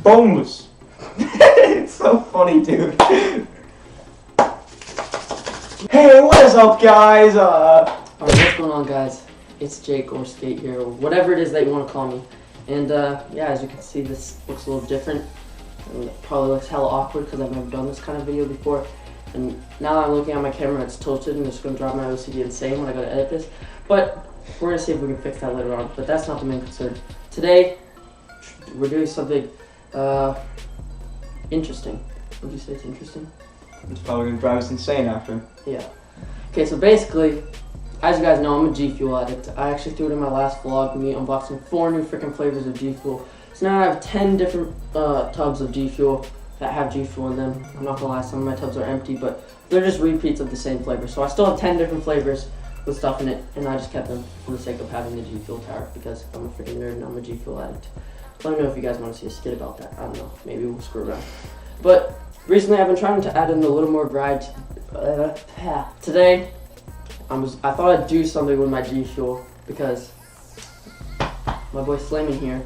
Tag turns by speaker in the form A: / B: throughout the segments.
A: boneless. It's so funny, dude. Hey, what is up, guys?
B: Alright, what's going on, guys? It's Jake or Skate here, or whatever it is that you want to call me. And yeah, as you can see, this looks a little different. And it probably looks hella awkward because I've never done this kind of video before. And now that I'm looking at my camera, it's tilted and it's going to drive my OCD insane when I go to edit this. But we're going to see if we can fix that later on. But that's not the main concern. Today, we're doing something interesting. Would you say it's interesting?
A: It's probably going to drive us insane after.
B: Yeah. Okay, so basically, as you guys know, I'm a Gfuel addict. I actually threw it in my last vlog, me unboxing 4 new freaking flavors of Gfuel. So now I have 10 different tubs of Gfuel that have Gfuel in them. I'm not gonna lie, some of my tubs are empty, but they're just repeats of the same flavor. So I still have 10 different flavors with stuff in it, and I just kept them for the sake of having the Gfuel tower because I'm a freaking nerd and I'm a Gfuel addict. Let me know if you guys want to see a skit about that. I don't know, maybe we'll screw around. But recently I've been trying to add in a little more variety. Today, I thought I'd do something with my Gfuel because my boy Slayman here,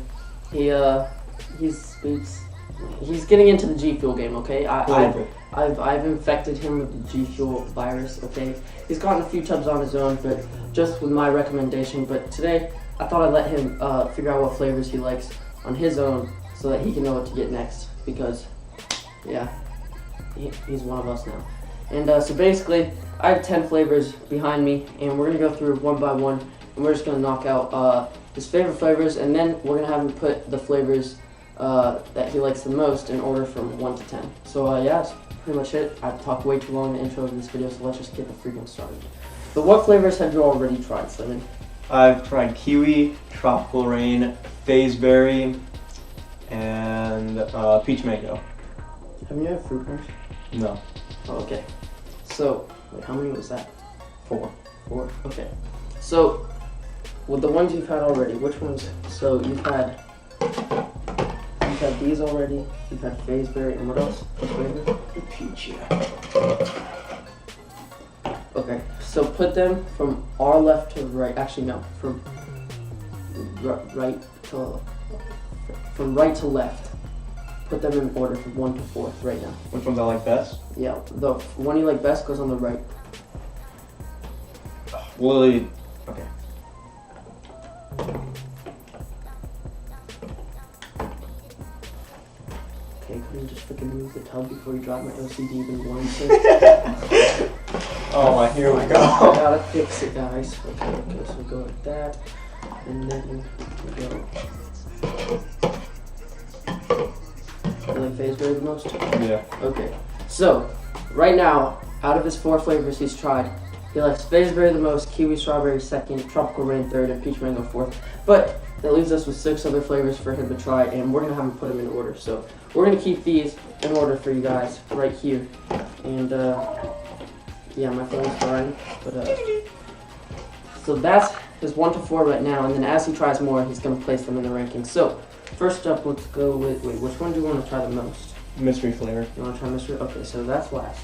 B: he's getting into the Gfuel game. Okay, I've infected him with the Gfuel virus. Okay, he's gotten a few tubs on his own, but just with my recommendation. But today, I thought I'd let him figure out what flavors he likes on his own, so that he can know what to get next. Because, yeah, he's one of us now. And so basically, I have 10 flavors behind me, and we're gonna go through one by one, and we're just gonna knock out his favorite flavors, and then we're gonna have him put the flavors that he likes the most in order from 1 to 10. So yeah, that's pretty much it. I've talked way too long in the intro of this video, so let's just get the freaking started. But what flavors have you already tried, Slayman?
A: I've tried kiwi, tropical rain, phaseberry, and peach mango.
B: Have you had fruit punch?
A: No.
B: Oh, okay. So, wait, how many was that?
A: 4.
B: 4? Okay. So, with the ones you've had already, which ones? So, you've had these already, you've had phaseberry, and what else? What flavor?
A: Peach, yeah.
B: Okay, so put them from our left to right. Actually, no, from right to left. Put them in order from 1 to 4 right now.
A: Which ones I like best?
B: Yeah, the one you like best goes on the right.
A: Willie. Okay.
B: Okay, can you just freaking move the tub before you drive my OCD even one thing?
A: Oh, here we go.
B: I gotta fix it, guys. Okay, so we go like that, and then we go. You like phaseberry the most?
A: Yeah.
B: Okay, so right now, out of his 4 flavors he's tried, he likes phaseberry the most, kiwi strawberry second, tropical rain third, and peach mango fourth. But that leaves us with 6 other flavors for him to try, and we're gonna have him put them in order. So we're gonna keep these in order for you guys right here. And yeah, my phone's fine. But so that's his 1 to 4 right now, and then as he tries more, he's gonna place them in the rankings. So first up, let's go with, wait, which one do you want to try the most?
A: Mystery flavor.
B: You want to try mystery? Okay, so that's last.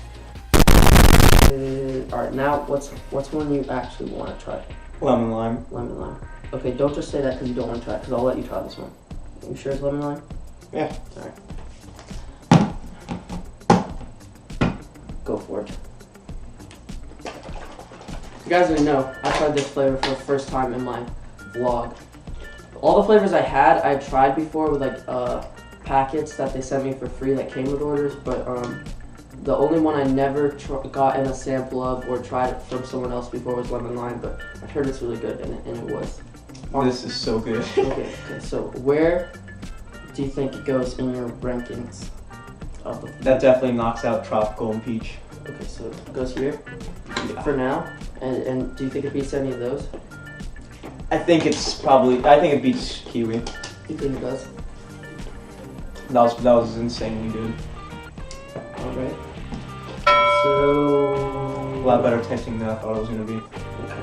B: Alright, now what's one you actually want to try?
A: Lemon lime.
B: Lemon lime. Okay, don't just say that because you don't want to try it, because I'll let you try this one. You sure it's lemon lime?
A: Yeah.
B: Alright. Go for it. You guys already know, I tried this flavor for the first time in my vlog. All the flavors I had tried before with like packets that they sent me for free that came with orders, but the only one I never got in a sample of or tried it from someone else before was lemon lime, but I heard it's really good, and it was.
A: This is so good.
B: Okay, so where do you think it goes in your rankings of the
A: That definitely knocks out tropical and peach.
B: Okay, so it goes here
A: Yeah.
B: for now, and do you think it beats any of those?
A: I think it beats kiwi.
B: You think it does?
A: That was insanely good.
B: Alright. So
A: A lot better tasting than I thought it was gonna be.
B: Okay.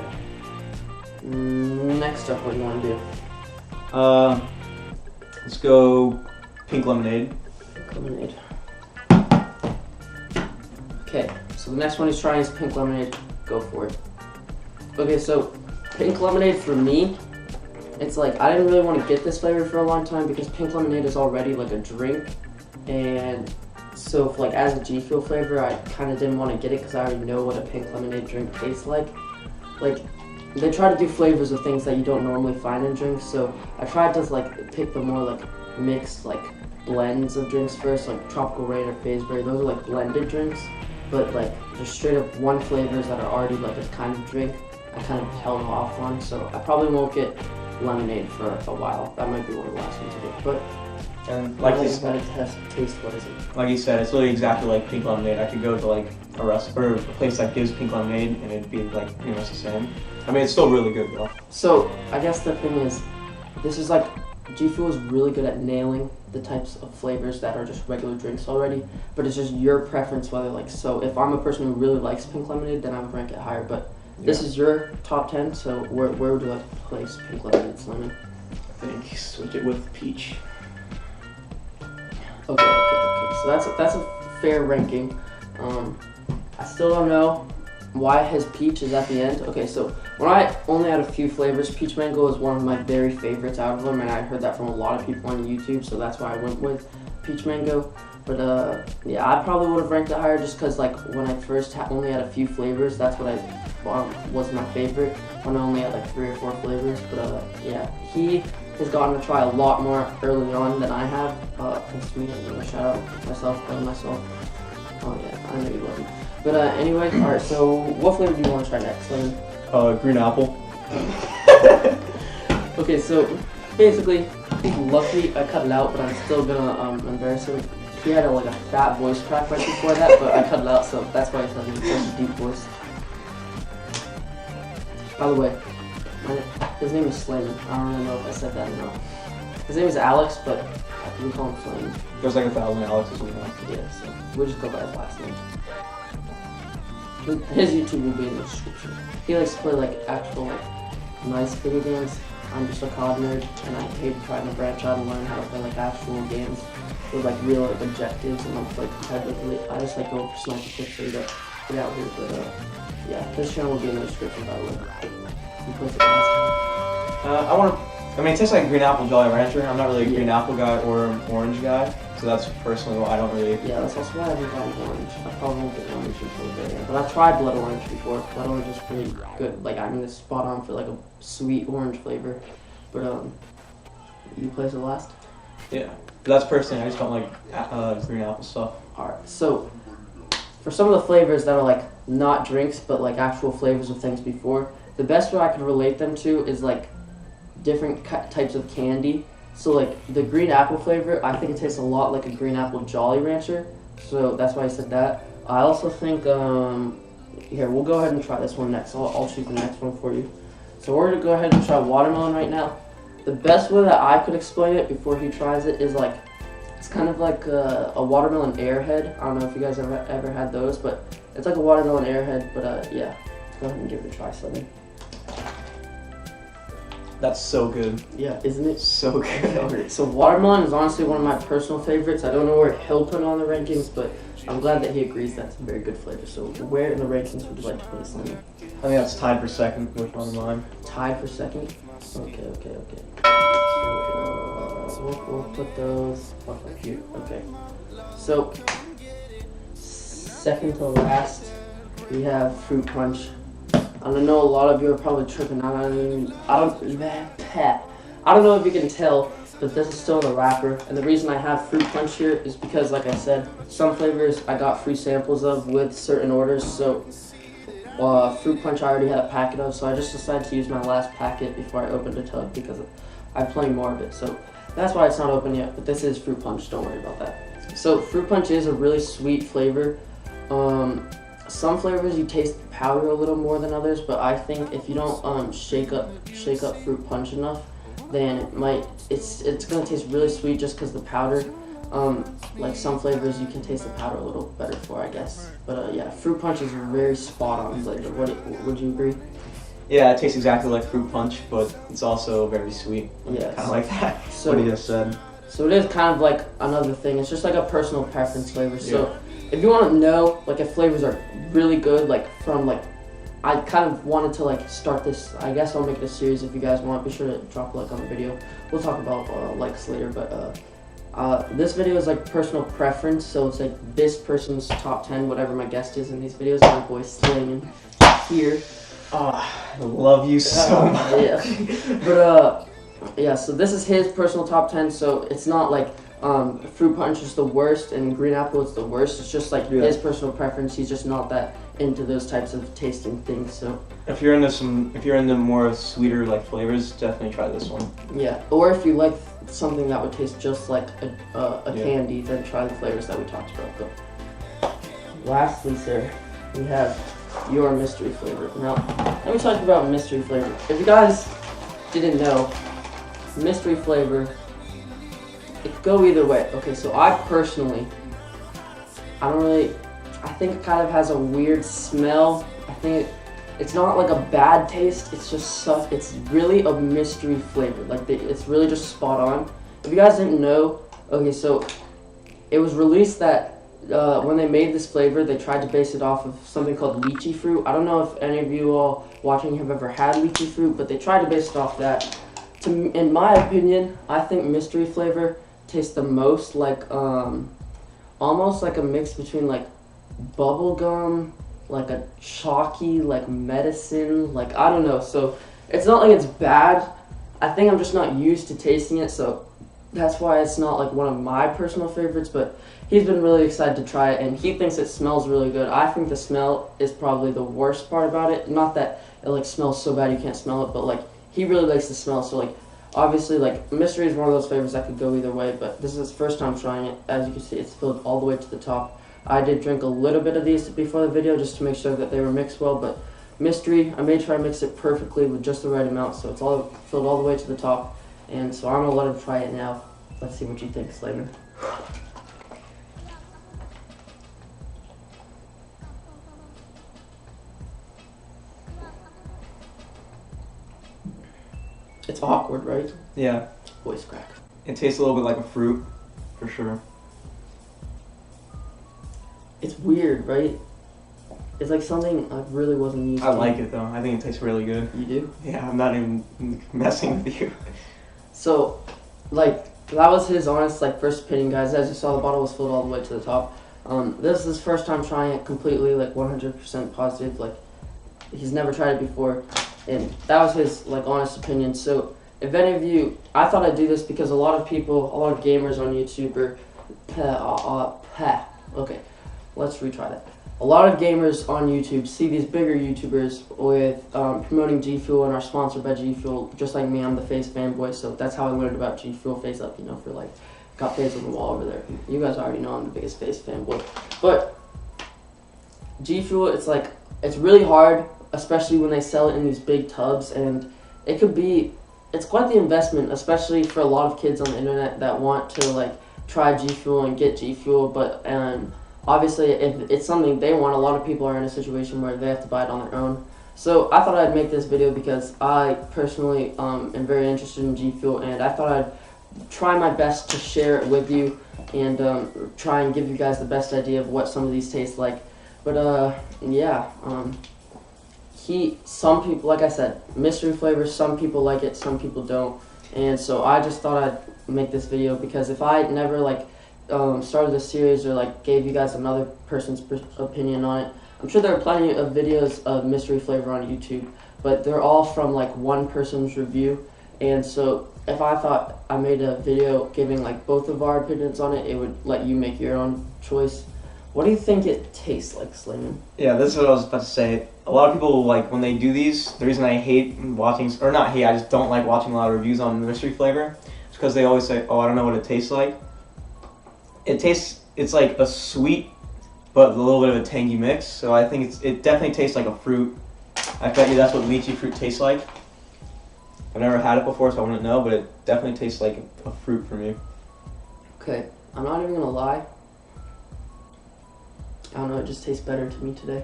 B: Next up, what do you want to do?
A: Let's go pink lemonade.
B: Pink lemonade. Okay, so the next one he's trying is pink lemonade. Go for it. Okay, so pink lemonade for me it's like I didn't really want to get this flavor for a long time because pink lemonade is already like a drink, and so if, like as a G Fuel flavor, I kind of didn't want to get it because I already know what a pink lemonade drink tastes like. Like they try to do flavors of things that you don't normally find in drinks, so I tried to like pick the more like mixed like blends of drinks first, like tropical rain or phaseberry. Those are like blended drinks, but like just straight up one flavors that are already like a kind of drink. I kind of held off on, so I probably won't get lemonade for a while. That might be one of the last ones to get, but.
A: And like
B: you said, taste. What is it?
A: Like you said, it's literally exactly like pink lemonade. I could go to like a restaurant or a place that gives pink lemonade, and it'd be like pretty much the same. I mean, it's still really good though.
B: So I guess the thing is, this is like G Fuel is really good at nailing the types of flavors that are just regular drinks already. But it's just your preference whether like. So if I'm a person who really likes pink lemonade, then I would rank it higher. But this is your top 10. So where would you like to place pink lemonade, Slimmy?
A: I think switch it with peach.
B: Okay. So that's a fair ranking. I still don't know why his peach is at the end. Okay, so when I only had a few flavors, peach mango is one of my very favorites out of them, and I heard that from a lot of people on YouTube, so that's why I went with peach mango. But yeah, I probably would have ranked it higher just because like when I first only had a few flavors, that's what was my favorite. When I only had like 3 or 4 flavors. But yeah, he has gotten to try a lot more early on than I have. Thanks to me, I'm gonna shout out myself, by myself. Oh yeah, I know you love him. But anyway, alright, so what flavor do you want to try next?
A: Green apple.
B: Okay, so basically, luckily I cut it out, but I'm still gonna embarrass him. He had like a fat voice crack right before that, but I cut it out, so that's why he's having such a deep voice. By the way, his name is Slayman. I don't really know if I said that or not. His name is Alex, but we call him Slayman.
A: There's like 1,000 Alexes we know.
B: Yeah, so we'll just go by his last name. His YouTube will be in the description. He likes to play like actual like nice video games. I'm just a COD nerd, and I hate trying to branch out and learn how to play like actual games with like real like, objectives and not play competitively. I just like go for sniper clips so you get out here. But yeah, his channel will be in the description by the way. He plays it last
A: I mean, it tastes like green apple Jolly Rancher. I'm not really a green apple guy or an orange guy, so that's personally why I don't really.
B: Yeah, that's also why I haven't gotten orange. I probably won't get orange until the very end. But I've tried blood orange before. Blood orange is pretty good. Like, I mean, it's spot on for like a sweet orange flavor. But you place it last?
A: Yeah, but that's personally. I just don't like green apple stuff.
B: Alright, so for some of the flavors that are like not drinks but like actual flavors of things before, the best way I could relate them to is like different types of candy. So like the green apple flavor, I think it tastes a lot like a green apple Jolly Rancher. So that's why I said that. I also think, here, we'll go ahead and try this one next. I'll choose the next one for you. So we're gonna go ahead and try watermelon right now. The best way that I could explain it before he tries it is like, it's kind of like a watermelon airhead. I don't know if you guys ever had those, but it's like a watermelon airhead, but yeah. Go ahead and give it a try, Sonny.
A: That's so good.
B: Yeah, isn't it?
A: So good.
B: So watermelon is honestly one of my personal favorites. I don't know where he'll put it on the rankings, but I'm glad that he agrees that's a very good flavor. So where in the rankings would you like to put this in?
A: I think that's tied for second with one of mine.
B: Tied for second? Okay. So we'll put those up here. Okay. So second to last, we have fruit punch. I know a lot of you are probably tripping. I don't know if you can tell, but this is still in the wrapper. And the reason I have fruit punch here is because, like I said, some flavors I got free samples of with certain orders. So fruit punch I already had a packet of, so I just decided to use my last packet before I opened the tub because I have plenty more of it. So that's why it's not open yet. But this is fruit punch. Don't worry about that. So fruit punch is a really sweet flavor. Some flavors you taste the powder a little more than others, but I think if you don't shake up fruit punch enough, then it's gonna taste really sweet just because the powder. Like some flavors you can taste the powder a little better for, I guess. But yeah, fruit punch is a very spot on flavor. Would you agree?
A: Yeah, it tastes exactly like fruit punch, but it's also very sweet.
B: Yeah,
A: kind of like that.
B: So,
A: what he just said.
B: So it is kind of like another thing. It's just like a personal preference flavor.
A: Yeah.
B: So if you want to know like if flavors are really good, like from like I kind of wanted to like start this. I guess I'll make it a series if you guys want. Be sure to drop a like on the video. We'll talk about likes later, but this video is like personal preference, so it's like this person's top 10, whatever my guest is in these videos. My boy Slayman here.
A: Oh, I love you so much.
B: Yeah, but yeah. So this is his personal top 10. So it's not like fruit punch is the worst and green apple is the worst. It's just like his personal preference. He's just not that into those types of tasting things. So
A: if you're into more sweeter like flavors, definitely try this one.
B: Yeah, or if you like something that would taste just like a candy, then try the flavors that we talked about. But lastly, sir, we have your mystery flavor. Now, let me talk about mystery flavor. If you guys didn't know, mystery flavor, it could go either way. Okay, so I personally, I think it kind of has a weird smell. I think it's not like a bad taste. It's just it's really a mystery flavor. Like it's really just spot on. If you guys didn't know, okay, so it was released that when they made this flavor, they tried to base it off of something called lychee fruit. I don't know if any of you all watching have ever had lychee fruit, but they tried to base it off that. In my opinion, I think mystery flavor tastes the most like almost like a mix between like bubble gum, like a chalky, like medicine, like I don't know. So it's not like it's bad. I think I'm just not used to tasting it, so that's why it's not like one of my personal favorites. But he's been really excited to try it, and he thinks it smells really good. I think the smell is probably the worst part about it. Not that it like smells so bad you can't smell it, but like he really likes the smell. So like obviously like mystery is one of those flavors that could go either way, but this is his first time trying it. As you can see, it's filled all the way to the top. I did drink a little bit of these before the video just to make sure that they were mixed well, but mystery, I made sure I mixed it perfectly with just the right amount, so it's all filled all the way to the top. And so I'm gonna let him try it now. Let's see what you think, Slayman. It's awkward, right?
A: Yeah.
B: Voice crack.
A: It tastes a little bit like a fruit, for sure.
B: It's weird, right? It's like something I really wasn't used to.
A: I like it though. I think it tastes really good.
B: You do?
A: Yeah, I'm not even messing with you.
B: So, like, that was his honest, like, first opinion, guys. As you saw, the bottle was filled all the way to the top. This is his first time trying it completely, like, 100% positive. Like, he's never tried it before. And that was his, like, honest opinion. So, if any of you, I thought I'd do this because a lot of people, a lot of gamers on YouTube okay, let's retry that. A lot of gamers on YouTube see these bigger YouTubers with promoting Gfuel and are sponsored by Gfuel. Just like me, I'm the Phase fanboy, so that's how I learned about Gfuel. Phase up, you know, for like, got Phase on the wall over there. You guys already know I'm the biggest Phase fanboy. But Gfuel, it's like, it's really hard, especially when they sell it in these big tubs, and it could be, it's quite the investment, especially for a lot of kids on the internet that want to like try Gfuel and get Gfuel, but obviously, if it's something they want, a lot of people are in a situation where they have to buy it on their own. So I thought I'd make this video because I personally am very interested in Gfuel, and I thought I'd try my best to share it with you and try and give you guys the best idea of what some of these taste like. But yeah, some people, like I said, mystery flavors, some people like it, some people don't. And so I just thought I'd make this video because if I never like started this series or like gave you guys another person's opinion on it, I'm sure there are plenty of videos of mystery flavor on YouTube, but they're all from like one person's review. And so if I thought I made a video giving like both of our opinions on it, it would let you make your own choice. What do you think it tastes like, Slayman?
A: Yeah, this is what I was about to say. A lot of people, like, when they do these, the reason I hate watching, or not hate, I just don't like watching a lot of reviews on mystery flavor, is because they always say, oh, I don't know what it tastes like. It's like a sweet, but a little bit of a tangy mix, so I think it definitely tastes like a fruit. I bet you that's what lychee fruit tastes like. I've never had it before, so I wouldn't know, but it definitely tastes like a fruit for me.
B: Okay, I'm not even gonna lie. I don't know, it just tastes better to me today.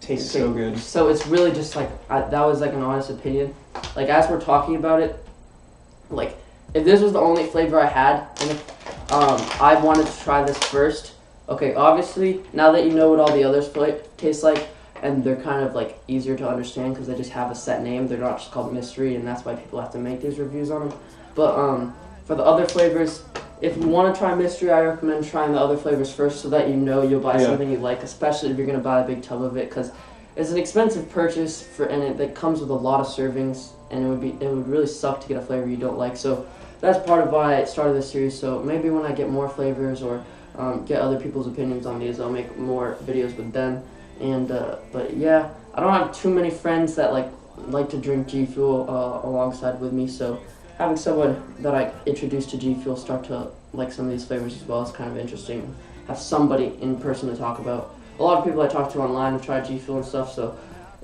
A: Tastes so good.
B: So it's really just like, that was like an honest opinion. Like as we're talking about it, like if this was the only flavor I had, and if I wanted to try this first, okay, obviously, now that you know what all the others taste like, and they're kind of like easier to understand because they just have a set name. They're not just called mystery, and that's why people have to make these reviews on them. But for the other flavors, if you want to try mystery, I recommend trying the other flavors first so that you know you'll buy something you like, especially if you're going to buy a big tub of it, because it's an expensive purchase and it comes with a lot of servings, and it would really suck to get a flavor you don't like. So that's part of why I started this series. So maybe when I get more flavors or get other people's opinions on these, I'll make more videos with them. And but yeah, I don't have too many friends that like to drink Gfuel alongside with me, so having someone that I introduced to Gfuel start to like some of these flavors as well is kind of interesting. Have somebody in person to talk about. A lot of people I talk to online have tried Gfuel and stuff, so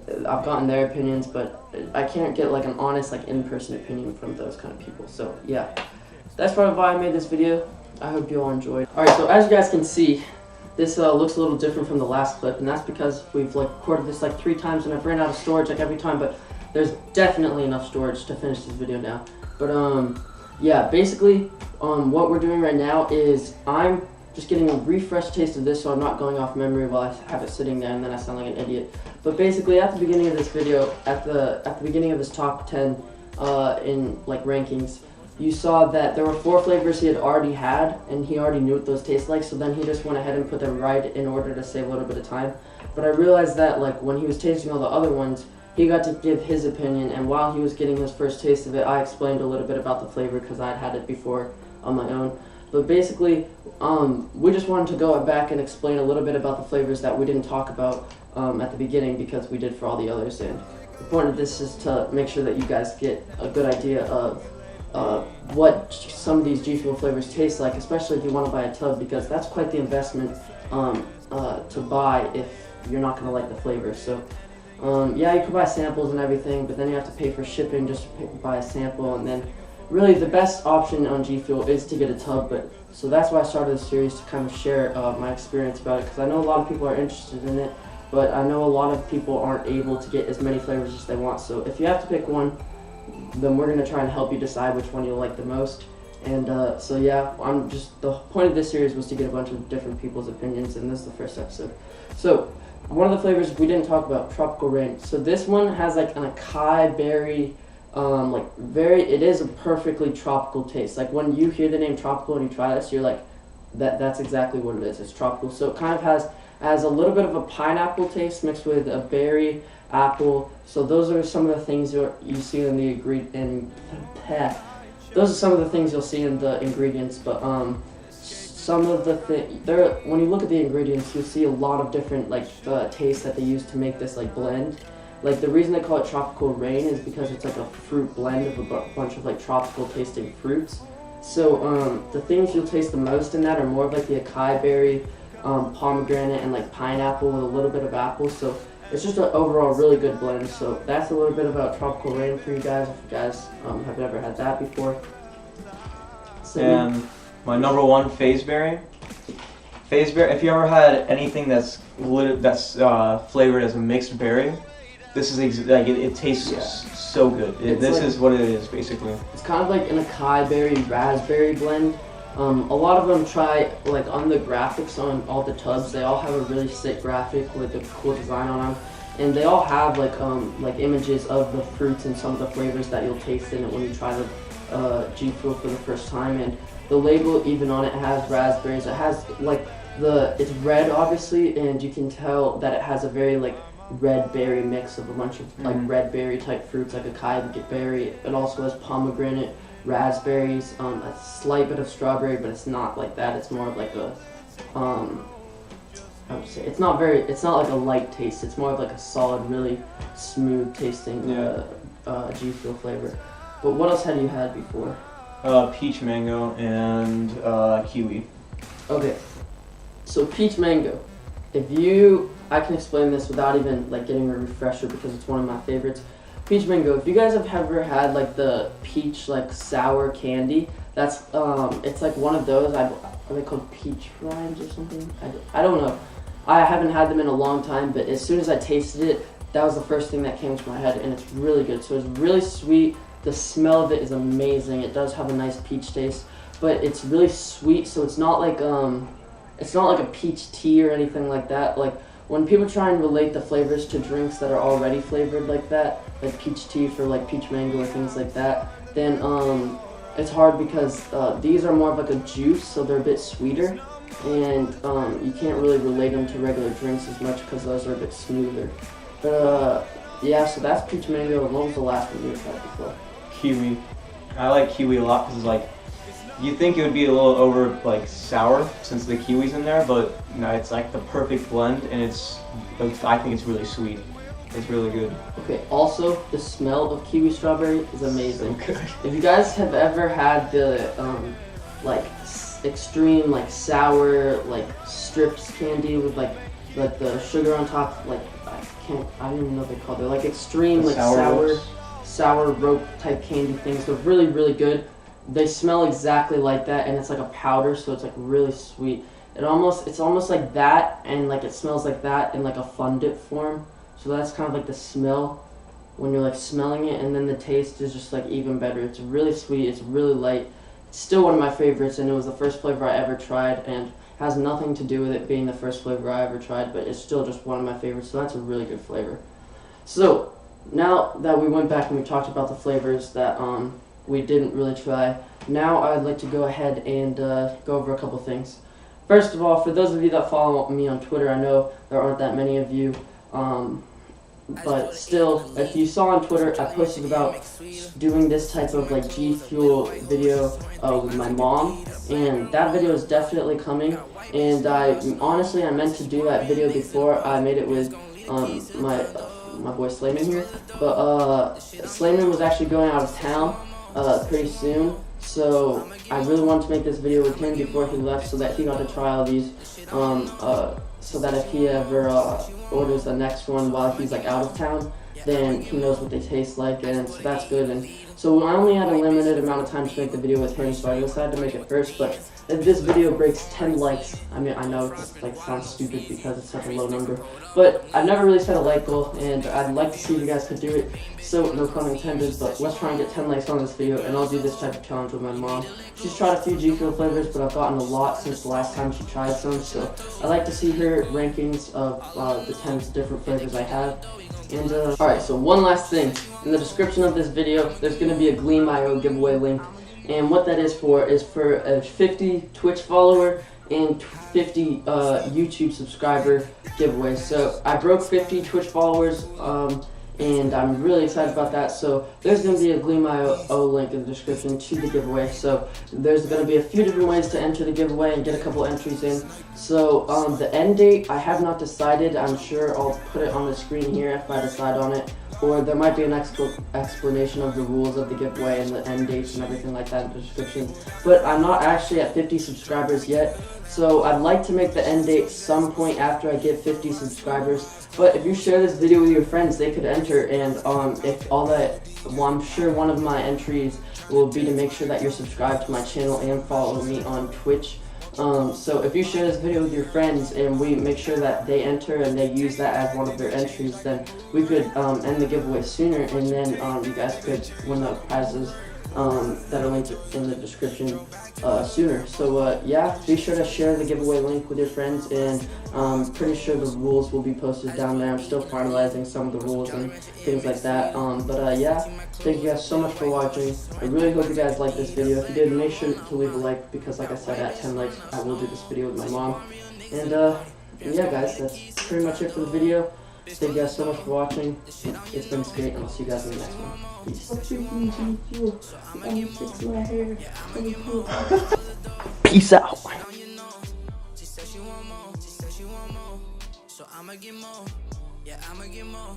B: I've gotten their opinions, but I can't get like an honest like in-person opinion from those kind of people. So yeah, that's part of why I made this video. I hope you all enjoyed. Alright, so as you guys can see, this looks a little different from the last clip, and that's because we've like recorded this like 3 times and I've ran out of storage like every time, but there's definitely enough storage to finish this video now. But yeah, basically what we're doing right now is I'm just getting a refresh taste of this, so I'm not going off memory while I have it sitting there and then I sound like an idiot. But basically at the beginning of this video, at the beginning of this top 10 in like rankings, you saw that there were 4 flavors he had already had, and he already knew what those taste like, so then he just went ahead and put them right in order to save a little bit of time. But I realized that like when he was tasting all the other ones, he got to give his opinion, and while he was getting his first taste of it, I explained a little bit about the flavor because I'd had it before on my own. But basically, we just wanted to go back and explain a little bit about the flavors that we didn't talk about at the beginning because we did for all the others, and the point of this is to make sure that you guys get a good idea of what some of these Gfuel flavors taste like, especially if you want to buy a tub, because that's quite the investment to buy if you're not going to like the flavor. So yeah, you can buy samples and everything, but then you have to pay for shipping just to buy a sample, and then really the best option on Gfuel is to get a tub. But so that's why I started this series, to kind of share my experience about it, because I know a lot of people are interested in it, but I know a lot of people aren't able to get as many flavors as they want. So if you have to pick one, then we're going to try and help you decide which one you'll like the most. And so yeah, the point of this series was to get a bunch of different people's opinions, and this is the first episode. So one of the flavors we didn't talk about, Tropical Rain. So this one has like an acai berry, it is a perfectly tropical taste. Like when you hear the name tropical and you try this, you're like, that's exactly what it is. It's tropical. So it kind of has a little bit of a pineapple taste mixed with a berry, apple. So those are some of the things you see in the those are some of the things you'll see in the ingredients. But some of the when you look at the ingredients, you'll see a lot of different tastes that they use to make this like blend. Like the reason they call it Tropical Rain is because it's like a fruit blend of a bunch of like tropical tasting fruits. So the things you'll taste the most in that are more of like the acai berry, pomegranate, and like pineapple with a little bit of apple. So it's just an overall really good blend. So that's a little bit about Tropical Rain for you guys, if you guys have never had that before. So,
A: and my number 1, Phaseberry. Phaseberry, if you ever had anything that's flavored as a mixed berry, this is it tastes so good. This is what it is basically. It's
B: kind of like an acai berry raspberry blend. A lot of them try, like on the graphics on all the tubs, they all have a really sick graphic with a cool design on them, and they all have like images of the fruits and some of the flavors that you'll taste in it when you try the Gfuel for the first time. And the label even on it has raspberries. It has it's red obviously, and you can tell that it has a very like red berry mix of a bunch of like red berry type fruits like acai berry. It also has pomegranate, raspberries, a slight bit of strawberry, but it's not like that. It's more of like a I would say it's not like a light taste. It's more of like a solid, really smooth tasting Gfuel flavor. But what else had you had before?
A: Peach mango and kiwi.
B: Okay, so peach mango. I can explain this without even like getting a refresher because it's one of my favorites. Peach mango. If you guys have ever had like the peach like sour candy, that's it's like one of those. Are they called peach rinds or something? I don't know. I haven't had them in a long time, but as soon as I tasted it, that was the first thing that came to my head, and it's really good. So it's really sweet. The smell of it is amazing. It does have a nice peach taste, but it's really sweet. So it's not like a peach tea or anything like that. Like when people try and relate the flavors to drinks that are already flavored like that, like peach tea for like peach mango or things like that, then it's hard because these are more of like a juice, so they're a bit sweeter, and you can't really relate them to regular drinks as much because those are a bit smoother. But yeah, so that's peach mango. And what was the last one you tried before?
A: Kiwi. I like kiwi a lot because it's like, you think it would be a little over like sour since the kiwi's in there, but no, it's like the perfect blend, and I think it's really sweet. It's really good.
B: Okay, also the smell of kiwi strawberry is amazing.
A: So good.
B: If you guys have ever had the like extreme like sour like strips candy with like the sugar on top, like I don't even know what they're called. They're like extreme like sour rope type candy things. They're really, really good. They smell exactly like that, and it's like a powder, so it's like really sweet. It's almost like that, and like it smells like that in like a fondant form. So that's kind of like the smell when you're like smelling it, and then the taste is just like even better. It's really sweet. It's really light. It's still one of my favorites, and it was the first flavor I ever tried, and has nothing to do with it being the first flavor I ever tried, but it's still just one of my favorites. So that's a really good flavor. So now that we went back and we talked about the flavors that we didn't really try, now I'd like to go ahead and go over a couple things. First of all, for those of you that follow me on Twitter, I know there aren't that many of you, but still, if you saw on Twitter, I posted about doing this type of like Gfuel video with my mom, and that video is definitely coming. And I meant to do that video before I made it with my boy Slayman here, but Slayman was actually going out of town pretty soon, so I really wanted to make this video with him before he left, so that he got to try all these, so that if he ever orders the next one while he's like out of town, then he knows what they taste like, and so that's good. And so I only had a limited amount of time to make the video with him, so I decided to make it first. But if this video breaks 10 likes, I mean, I know it like sounds stupid because it's such a low number, but I've never really set a like goal, and I'd like to see if you guys could do it. So no pun intended, but let's try and get 10 likes on this video, and I'll do this type of challenge with my mom. She's tried a few Gfuel flavors, but I've gotten a lot since the last time she tried some, so I'd like to see her rankings of the 10 different flavors I have. And alright, so one last thing. In the description of this video, there's going to be a Gleam.io giveaway link. And what that is for a 50 Twitch follower and 50 YouTube subscriber giveaway. So I broke 50 Twitch followers, and I'm really excited about that. So there's going to be a Gleam.io link in the description to the giveaway. So there's going to be a few different ways to enter the giveaway and get a couple entries in. So the end date, I have not decided. I'm sure I'll put it on the screen here if I decide on it. Or there might be an explanation of the rules of the giveaway and the end dates and everything like that in the description. But I'm not actually at 50 subscribers yet. So I'd like to make the end date some point after I get 50 subscribers. But if you share this video with your friends, they could enter, and if all that, well, I'm sure one of my entries will be to make sure that you're subscribed to my channel and follow me on Twitch. So if you share this video with your friends and we make sure that they enter and they use that as one of their entries, then we could end the giveaway sooner, and then you guys could win the prizes that are linked in the description sooner. So yeah, be sure to share the giveaway link with your friends, and I'm pretty sure the rules will be posted down there. I'm still finalizing some of the rules and things like that. But yeah, thank you guys so much for watching. I really hope you guys liked this video. If you did, make sure to leave a like, because like I said, at 10 likes I will do this video with my mom. And yeah guys, that's pretty much it for the video. Thank you guys so much for watching. It's been great, and I'll see you guys in the next one. Peace. Peace out. So I'ma get more. Yeah, I'ma get more.